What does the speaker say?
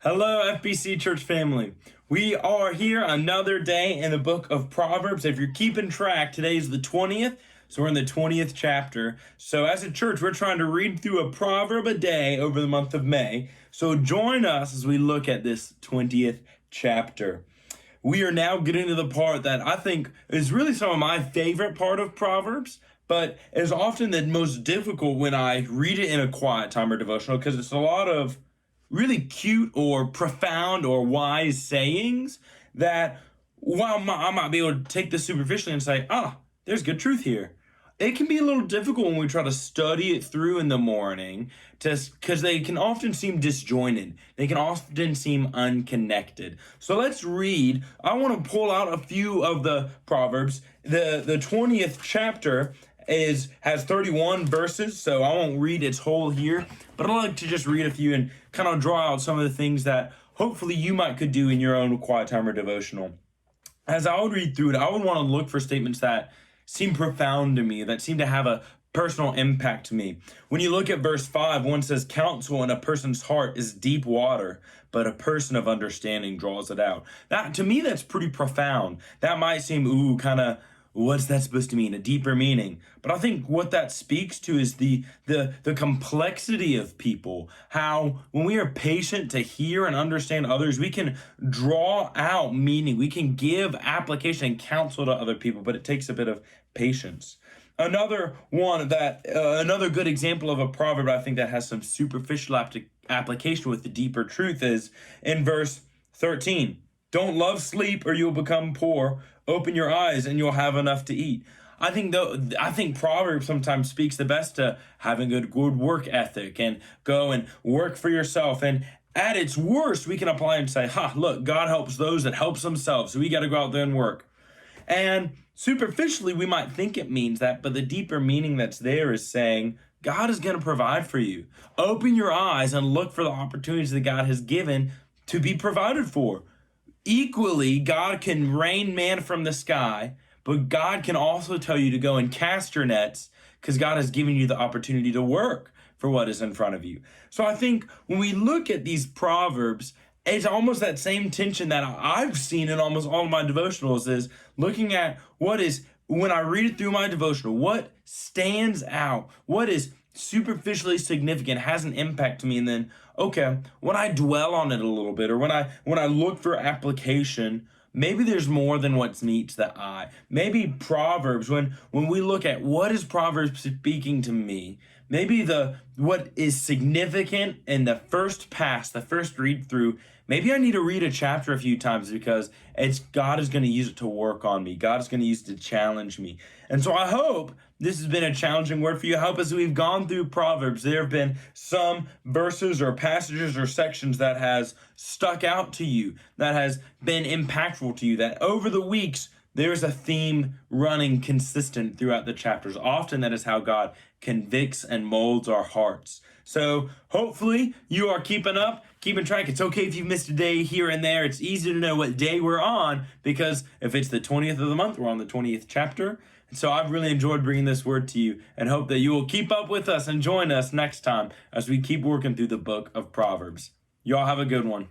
Hello, FBC Church family. We are here another day in the book of Proverbs. If you're keeping track, today is the 20th, so we're in the 20th chapter. So as a church, we're trying to read through a proverb a day over the month of May. So join us as we look at this 20th chapter. We are now getting to the part that I think is really some of my favorite part of Proverbs, but is often the most difficult when I read it in a quiet time or devotional, because it's a lot of really cute or profound or wise sayings that while I might be able to take this superficially and say, there's good truth here. It can be a little difficult when we try to study it through in the morning, because they can often seem disjointed. They can often seem unconnected. So let's read. I want to pull out a few of the Proverbs. The 20th chapter has 31 verses, so I won't read its whole here, but I'd like to just read a few and kind of draw out some of the things that hopefully you could do in your own quiet time or devotional. As I would read through it, I would want to look for statements that seem profound to me, that seem to have a personal impact to me. When you look at verse 5, one says, "Counsel in a person's heart is deep water, but a person of understanding draws it out." That, to me, that's pretty profound. That might seem, kind of, what's that supposed to mean? A deeper meaning. But I think what that speaks to is the complexity of people. How when we are patient to hear and understand others, we can draw out meaning. We can give application and counsel to other people, but it takes a bit of patience. Another good example of a proverb I think that has some superficial application with the deeper truth is in verse 13. "Don't love sleep or you'll become poor. Open your eyes and you'll have enough to eat." I think Proverbs sometimes speaks the best to having a good work ethic and go and work for yourself. And at its worst, we can apply and say, look, God helps those that helps themselves. So we got to go out there and work. And superficially, we might think it means that, but the deeper meaning that's there is saying, God is going to provide for you. Open your eyes and look for the opportunities that God has given to be provided for. Equally, God can rain manna from the sky, but God can also tell you to go and cast your nets because God has given you the opportunity to work for what is in front of you. So I think when we look at these Proverbs, it's almost that same tension that I've seen in almost all of my devotionals is looking at when I read it through my devotional, what stands out, what is superficially significant, has an impact to me, and then when I dwell on it a little bit, or when I look for application, maybe there's more than what meets the eye. Maybe Proverbs, when we look at what is Proverbs speaking to me, maybe what is significant in the first pass, the first read through, maybe I need to read a chapter a few times because God is going to use it to work on me. God is going to use it to challenge me. And so I hope this has been a challenging word for you. I hope as we've gone through Proverbs, there have been some verses or passages or sections that has stuck out to you, that has been impactful to you, that over the weeks, there's a theme running consistent throughout the chapters. Often that is how God convicts and molds our hearts. So hopefully you are keeping track. It's okay if you've missed a day here and there. It's easy to know what day we're on because if it's the 20th of the month, we're on the 20th chapter. And so I've really enjoyed bringing this word to you and hope that you will keep up with us and join us next time as we keep working through the book of Proverbs. Y'all have a good one.